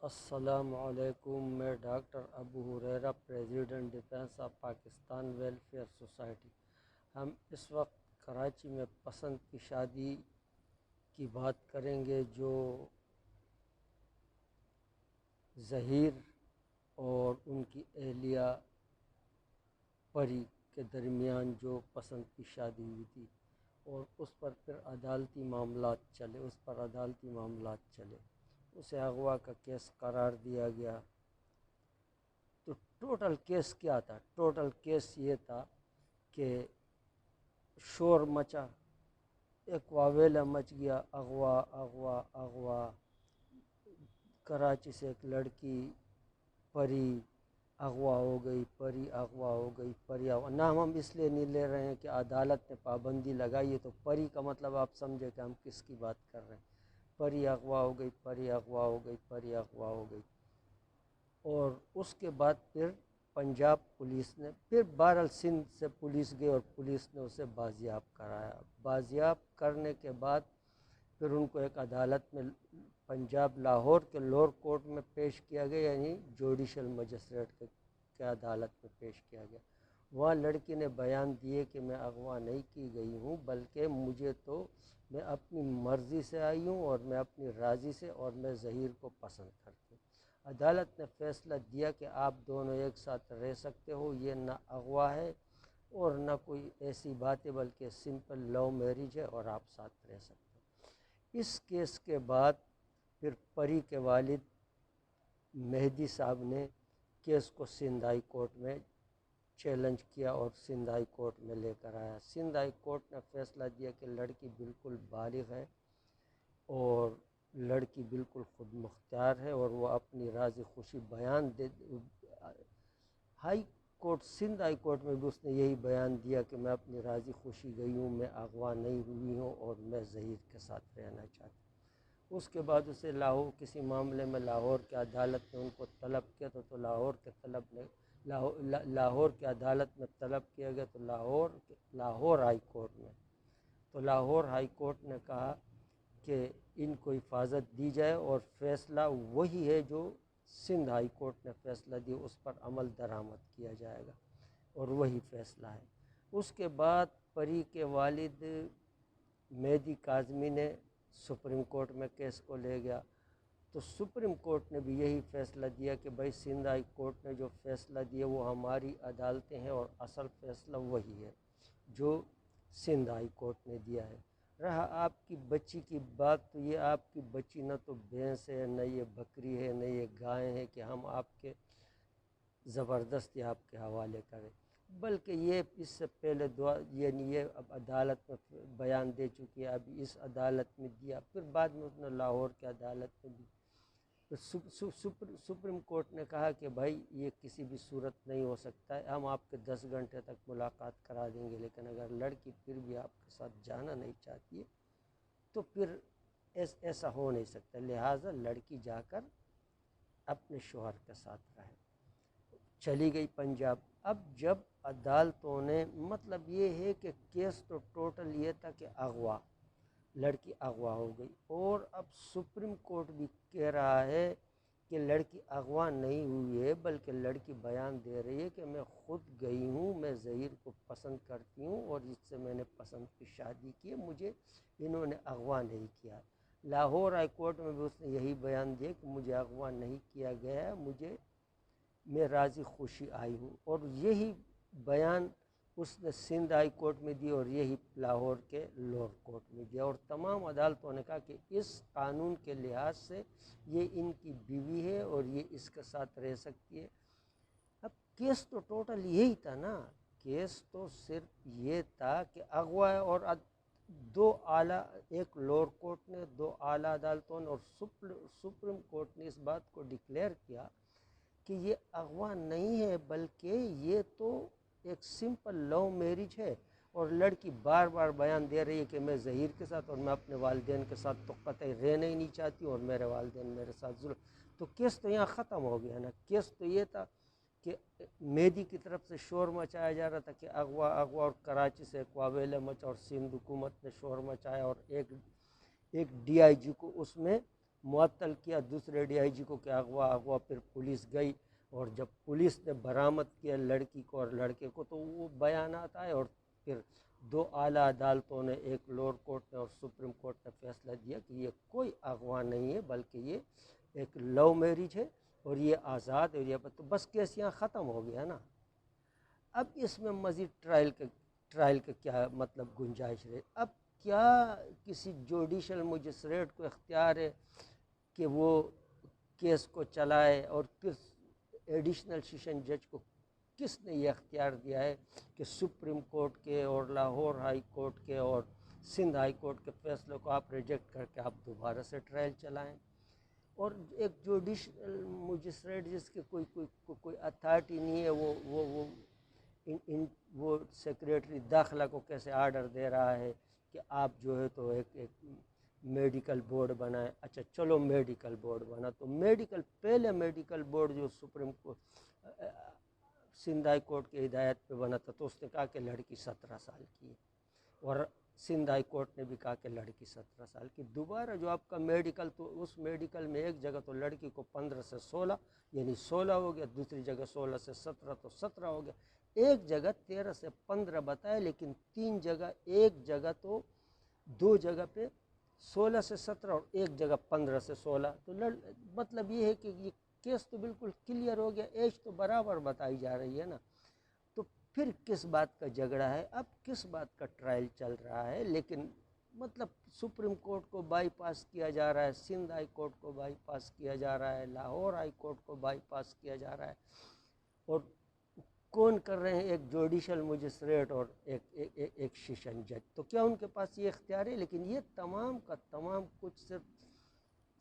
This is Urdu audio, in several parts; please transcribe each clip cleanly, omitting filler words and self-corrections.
السلام علیکم۔ میں doctor Abu Huraira, president defence of Pakistan welfare society. ہم اس وقت کراچی میں پسند کی شادی کی بات کریں گے، جو ظہیر اور ان کی اہلیہ پری کے درمیان جو پسند کی شادی ہوئی تھی، اور اس پر پھر عدالتی معاملات چلے، اسے اغوا کا کیس قرار دیا گیا۔ تو ٹوٹل کیس کیا تھا؟ ٹوٹل کیس یہ تھا کہ شور مچا، ایک واویلا مچ گیا، اغوا اغوا اغوا۔ کراچی سے ایک لڑکی پری اغوا ہو گئی، پری اغوا ہو گئی، پری اغوا۔ نام ہم اس لیے نہیں لے رہے ہیں کہ عدالت نے پابندی لگائی ہے، تو پری کا مطلب آپ سمجھے کہ ہم کس کی بات کر رہے ہیں۔ پری اغوا ہو گئی، پری اغوا ہو گئی، پری اغوا ہو گئی۔ اور اس کے بعد پھر پنجاب پولیس نے، پھر بہرحال سندھ سے پولیس گئی اور پولیس نے اسے بازیاب کرایا۔ بازیاب کرنے کے بعد پھر ان کو ایک عدالت میں، پنجاب لاہور کے لوور کورٹ میں پیش کیا گیا، یعنی جوڈیشل مجسٹریٹ کے عدالت میں پیش کیا گیا۔ وہاں لڑکی نے بیان دیے کہ میں اغوا نہیں کی گئی ہوں، بلکہ میں اپنی مرضی سے آئی ہوں، اور میں اپنی راضی سے، اور میں ظہیر کو پسند کرتی ہوں۔ عدالت نے فیصلہ دیا کہ آپ دونوں ایک ساتھ رہ سکتے ہو، یہ نہ اغوا ہے اور نہ کوئی ایسی بات ہے، بلکہ سمپل لو میرج ہے، اور آپ ساتھ رہ سکتے ہو۔ اس کیس کے بعد پھر پری کے والد مہدی صاحب نے کیس کو سندھ ہائی کورٹ میں چیلنج کیا اور سندھ ہائی کورٹ میں لے کر آیا۔ سندھ ہائی کورٹ نے فیصلہ دیا کہ لڑکی بالکل بالغ ہے، اور لڑکی بالکل خود مختار ہے، اور وہ اپنی راضی خوشی بیان دے۔ High court, Sindh high court میں بھی اس نے یہی بیان دیا کہ میں اپنی راضی خوشی گئی ہوں، میں اغوا نہیں ہوئی ہوں، اور میں ظہیر کے ساتھ رہنا چاہتی ہوں۔ اس کے بعد اسے لاہور کسی معاملے میں لاہور کی عدالت نے ان کو طلب کیا، تو لاہور کی عدالت میں طلب کیا گیا، تو لاہور ہائی کورٹ میں، تو لاہور ہائی کورٹ نے کہا کہ ان کو حفاظت دی جائے، اور فیصلہ وہی ہے جو سندھ ہائی کورٹ نے فیصلہ دیا، اس پر عمل درآمد کیا جائے گا، اور وہی فیصلہ ہے۔ اس کے بعد پری کے والد مہدی کاظمی نے سپریم کورٹ میں کیس کو لے گیا، تو سپریم کورٹ نے بھی یہی فیصلہ دیا کہ بھائی سندھ ہائی کورٹ نے جو فیصلہ دیا وہ ہماری عدالتیں ہیں، اور اصل فیصلہ وہی ہے جو سندھ ہائی کورٹ نے دیا ہے۔ رہا آپ کی بچی کی بات، تو یہ آپ کی بچی نہ تو بھینس ہے، نہ یہ بکری ہے، نہ یہ گائے ہے کہ ہم آپ کے زبردستی آپ کے حوالے کریں، بلکہ یہ اس سے پہلے یعنی یہ اب عدالت میں بیان دے چکی ہے، اب اس عدالت میں دیا، پھر بعد میں اس نے لاہور کی عدالت میں دی۔ سپریم کورٹ نے کہا کہ بھائی یہ کسی بھی صورت نہیں ہو سکتا ہے، ہم آپ کے 10 گھنٹے تک ملاقات کرا دیں گے، لیکن اگر لڑکی پھر بھی آپ کے ساتھ جانا نہیں چاہتی ہے تو پھر ایسا ہو نہیں سکتا، لہٰذا لڑکی جا کر اپنے شوہر کے ساتھ رہے۔ چلی گئی پنجاب۔ اب جب عدالتوں نے، مطلب یہ ہے کہ کیس تو ٹوٹل یہ تھا کہ لڑکی اغوا ہو گئی، اور اب سپریم کورٹ بھی کہہ رہا ہے کہ لڑکی اغوا نہیں ہوئی ہے، بلکہ لڑکی بیان دے رہی ہے کہ میں خود گئی ہوں، میں ظہیر کو پسند کرتی ہوں، اور جس سے میں نے پسند کی شادی کی ہے، مجھے انہوں نے اغوا نہیں کیا۔ لاہور ہائی کورٹ میں بھی اس نے یہی بیان دیا کہ مجھے اغوا نہیں کیا گیا ہے، میں راضی خوشی آئی ہوں، اور یہی بیان اس نے سندھ ہائی کورٹ میں دی، اور یہی لاہور کے لوور کورٹ میں دیا، اور تمام عدالتوں نے کہا کہ اس قانون کے لحاظ سے یہ ان کی بیوی ہے، اور یہ اس کے ساتھ رہ سکتی ہے۔ اب کیس تو ٹوٹل یہی تھا نا، کیس تو صرف یہ تھا کہ اغوا، اور ایک لوور کورٹ نے، 2 اعلیٰ عدالتوں نے، اور سپریم کورٹ نے اس بات کو ڈکلیئر کیا کہ یہ اغوا نہیں ہے، بلکہ یہ تو ایک سمپل لو میرج ہے، اور لڑکی بار بار بیان دے رہی ہے کہ میں ظہیر کے ساتھ، اور میں اپنے والدین کے ساتھ تو قطعی رہنا ہی نہیں چاہتی، اور میرے والدین میرے ساتھ ظلم۔ تو کیس تو یہاں ختم ہو گیا نا۔ کیس تو یہ تھا کہ مہدی کی طرف سے شور مچایا جا رہا تھا کہ اغوا اغوا، اور کراچی سے ایک واویلا مچا، اور سندھ حکومت نے شور مچایا، اور ایک ڈی آئی جی کو اس میں معطل کیا دوسرے DIG کو کہ اغوا پھر پولیس گئی، اور جب پولیس نے برآمد کیا لڑکی کو اور لڑکے کو تو وہ بیانات آئے، اور پھر دو اعلیٰ عدالتوں نے، ایک لوور کورٹ نے اور سپریم کورٹ نے فیصلہ دیا کہ یہ کوئی اغوا نہیں ہے بلکہ یہ ایک لو میرج ہے اور یہ آزاد ہے، اور یہ تو بس کیس یہاں ختم ہو گیا نا۔ اب اس میں مزید ٹرائل کا کیا مطلب گنجائش رہے؟ اب کیا کسی جوڈیشل مجسٹریٹ کو اختیار ہے کہ وہ کیس کو چلائے، اور پھر ایڈیشنل سیشن جج کو کس نے یہ اختیار دیا ہے کہ سپریم کورٹ کے اور لاہور ہائی کورٹ کے اور سندھ ہائی کورٹ کے فیصلوں کو آپ ریجیکٹ کر کے آپ دوبارہ سے ٹرائل چلائیں؟ اور ایک جوڈیشل مجسٹریٹ جس کے کوئی اتھارٹی نہیں ہے، وہ سیکریٹری داخلہ کو کیسے آرڈر دے رہا ہے کہ آپ جو ہے تو ایک میڈیکل بورڈ بنائیں؟ اچھا چلو میڈیکل بورڈ بنا، تو پہلے میڈیکل بورڈ جو supreme court Sindh high court کی ہدایت پہ بنا تھا تو اس نے کہا کہ لڑکی 17 سال کی ہے، اور سندھ ہائی کورٹ نے بھی کہا کہ لڑکی 17 سال کی۔ دوبارہ جو آپ کا میڈیکل، تو اس میڈیکل میں ایک جگہ تو لڑکی کو 15 سے 16 یعنی 16 ہو گیا، دوسری جگہ 16 سے 17 تو 17 ہو گیا، ایک جگہ 13 سے 15 بتایا، لیکن 3 جگہ، ایک جگہ تو 2 جگہ پہ 16 سے 17 اور ایک جگہ 15 سے 16، تو مطلب یہ ہے کہ یہ کیس تو بالکل کلیئر ہو گیا، ایج تو برابر بتائی جا رہی ہے نا، تو پھر کس بات کا جھگڑا ہے؟ اب کس بات کا ٹرائل چل رہا ہے؟ لیکن مطلب سپریم کورٹ کو بائی پاس کیا جا رہا ہے، سندھ ہائی کورٹ کو بائی پاس کیا جا رہا ہے، لاہور ہائی کورٹ کو بائی پاس کیا جا رہا ہے، اور کون کر رہے ہیں؟ ایک جوڈیشل مجسٹریٹ اور ایک سیشن جج۔ تو کیا ان کے پاس یہ اختیار ہے؟ لیکن یہ تمام کا تمام کچھ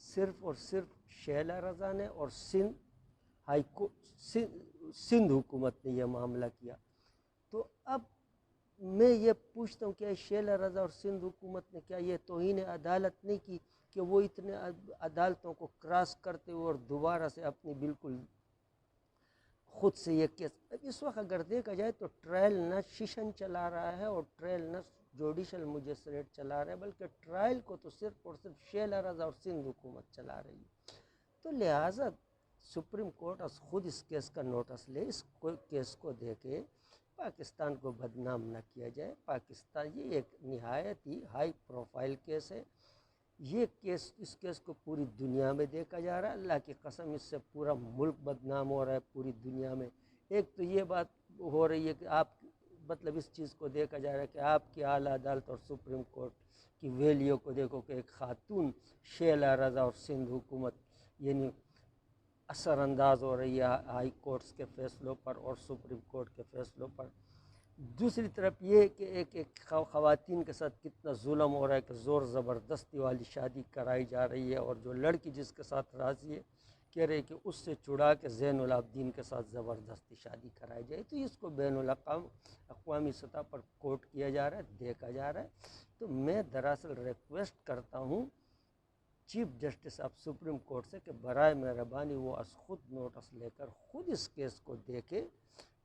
صرف اور صرف شیلا رضا نے اور سندھ حکومت نے یہ معاملہ کیا۔ تو اب میں یہ پوچھتا ہوں کہ شیلا رضا اور سندھ حکومت نے کیا یہ توہین عدالت نہیں کی کہ وہ اتنے عدالتوں کو کراس کرتے ہوئے اور دوبارہ سے اپنی بالکل خود سے یہ کیس؟ اس وقت اگر دیکھا جائے تو ٹرائل نہ سیشن چلا رہا ہے اور ٹرائل نہ جوڈیشل مجسٹریٹ چلا رہا ہے، بلکہ ٹرائل کو تو صرف اور صرف شیلا رضا اور سندھ حکومت چلا رہی ہے۔ تو لہٰذا سپریم کورٹ خود اس کیس کا نوٹس لے، اس کیس کو دیکھے، پاکستان کو بدنام نہ کیا جائے۔ پاکستان یہ ایک نہایت ہی ہائی پروفائل کیس ہے، یہ کیس، اس کیس کو پوری دنیا میں دیکھا جا رہا ہے، اللہ کی قسم اس سے پورا ملک بدنام ہو رہا ہے پوری دنیا میں۔ ایک تو یہ بات ہو رہی ہے کہ آپ مطلب اس چیز کو دیکھا جا رہا ہے کہ آپ کی اعلیٰ عدالت اور سپریم کورٹ کی ویلیو کو دیکھو کہ ایک خاتون شیلا رضا اور سندھ حکومت یعنی اثر انداز ہو رہی ہے ہائی کورٹس کے فیصلوں پر اور سپریم کورٹ کے فیصلوں پر۔ دوسری طرف یہ کہ ایک خواتین کے ساتھ کتنا ظلم ہو رہا ہے کہ زور زبردستی والی شادی کرائی جا رہی ہے، اور جو لڑکی جس کے ساتھ راضی ہے کہہ رہے کہ اس سے چھڑا کے زین العابدین کے ساتھ زبردستی شادی کرائی جائے، تو اس کو بین الاقوامی سطح پر کوٹ کیا جا رہا ہے، دیکھا جا رہا ہے۔ تو میں دراصل ریکویسٹ کرتا ہوں chief justice of supreme court سے کہ برائے مہربانی وہ از خود نوٹس لے کر خود اس کیس کو دیکھے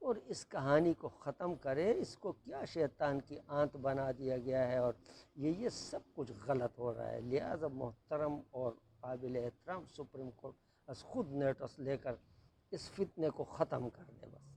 اور اس کہانی کو ختم کرے۔ اس کو کیا شیطان کی آنت بنا دیا گیا ہے، اور یہ سب کچھ غلط ہو رہا ہے، لہٰذا محترم اور قابل احترام سپریم کورٹ از خود نوٹس لے کر اس فتنے کو ختم کر دے بس۔